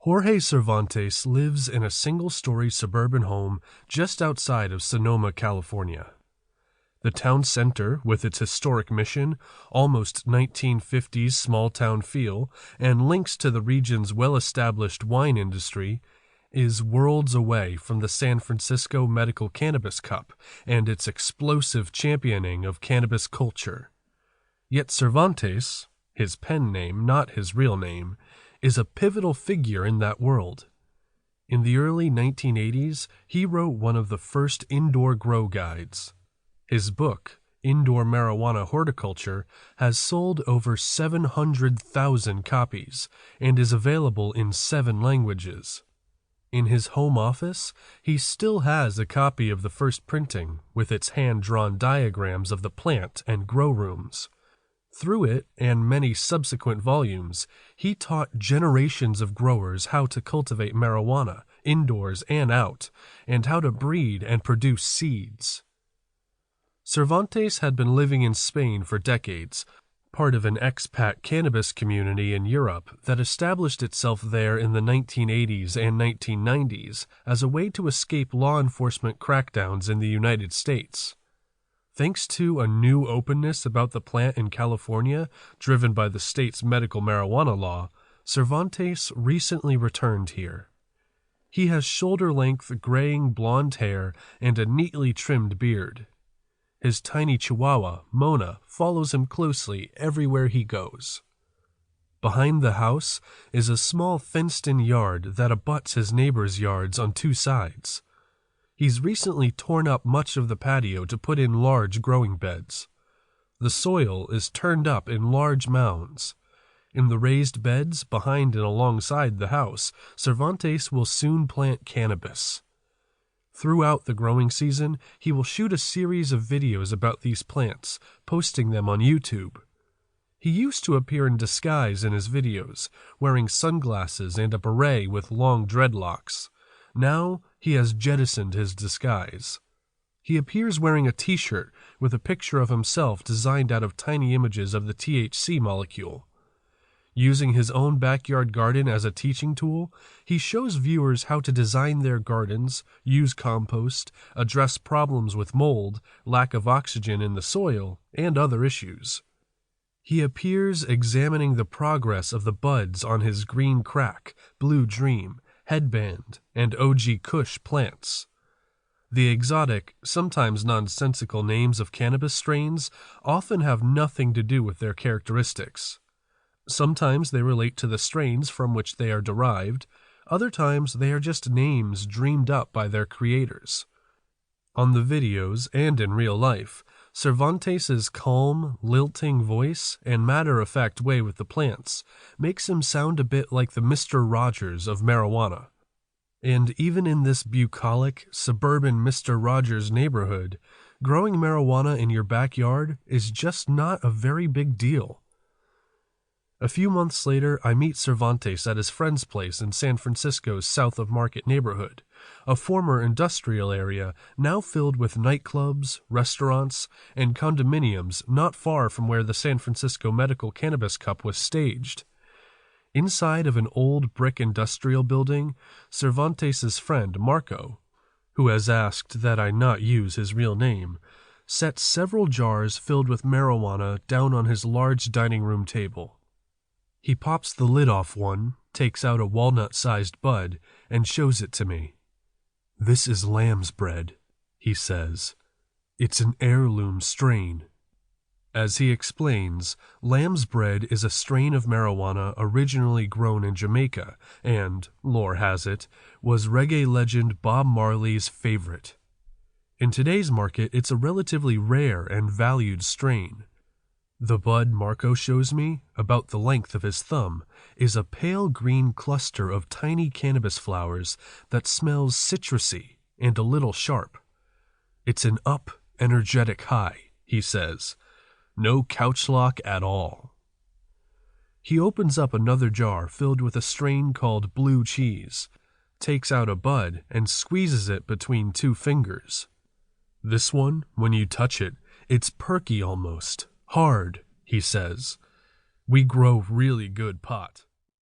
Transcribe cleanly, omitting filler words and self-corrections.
Jorge Cervantes lives in a single-story suburban home just outside of Sonoma, California. The town center, with its historic mission, almost 1950s small-town feel, and links to the region's well-established wine industry, is worlds away from the San Francisco Medical Cannabis Cup and its explosive championing of cannabis culture. Yet Cervantes, his pen name, not his real name, is a pivotal figure in that world. In the early 1980s, he wrote one of the first indoor grow guides. His book, Indoor Marijuana Horticulture, has sold over 700,000 copies and is available in 7 languages. In his home office, he still has a copy of the first printing with its hand-drawn diagrams of the plant and grow rooms. Through it, and many subsequent volumes, he taught generations of growers how to cultivate marijuana, indoors and out, and how to breed and produce seeds. Cervantes had been living in Spain for decades, part of an expat cannabis community in Europe that established itself there in the 1980s and 1990s as a way to escape law enforcement crackdowns in the United States. Thanks to a new openness about the plant in California, driven by the state's medical marijuana law, Cervantes recently returned here. He has shoulder-length graying blonde hair and a neatly trimmed beard. His tiny chihuahua, Mona, follows him closely everywhere he goes. Behind the house is a small fenced-in yard that abuts his neighbors' yards on 2 sides. He's recently torn up much of the patio to put in large growing beds. The soil is turned up in large mounds. In the raised beds behind and alongside the house, Cervantes will soon plant cannabis. Throughout the growing season, he will shoot a series of videos about these plants, posting them on YouTube. He used to appear in disguise in his videos, wearing sunglasses and a beret with long dreadlocks. Now, he has jettisoned his disguise. He appears wearing a t-shirt with a picture of himself designed out of tiny images of the THC molecule. Using his own backyard garden as a teaching tool, he shows viewers how to design their gardens, use compost, address problems with mold, lack of oxygen in the soil, and other issues. He appears examining the progress of the buds on his Green Crack, Blue Dream, Headband, and OG Kush plants. The exotic, sometimes nonsensical names of cannabis strains often have nothing to do with their characteristics. Sometimes they relate to the strains from which they are derived, other times they are just names dreamed up by their creators. On the videos and in real life, Cervantes' calm, lilting voice and matter-of-fact way with the plants makes him sound a bit like the Mr. Rogers of marijuana. And even in this bucolic, suburban Mr. Rogers neighborhood, growing marijuana in your backyard is just not a very big deal. A few months later, I meet Cervantes at his friend's place in San Francisco's South of Market neighborhood, a former industrial area now filled with nightclubs, restaurants, and condominiums not far from where the San Francisco Medical Cannabis Cup was staged. Inside of an old brick industrial building, Cervantes' friend Marco, who has asked that I not use his real name, sets several jars filled with marijuana down on his large dining room table. He pops the lid off one, takes out a walnut-sized bud, and shows it to me. "This is lamb's bread," he says. "It's an heirloom strain." As he explains, lamb's bread is a strain of marijuana originally grown in Jamaica and, lore has it, was reggae legend Bob Marley's favorite. In today's market, it's a relatively rare and valued strain. The bud Marco shows me, about the length of his thumb, is a pale green cluster of tiny cannabis flowers that smells citrusy and a little sharp. It's an up, energetic high, he says. No couch lock at all. He opens up another jar filled with a strain called blue cheese, takes out a bud and squeezes it between 2 fingers. "This one, when you touch it, it's perky almost. Hard," he says. "We grow really good pot."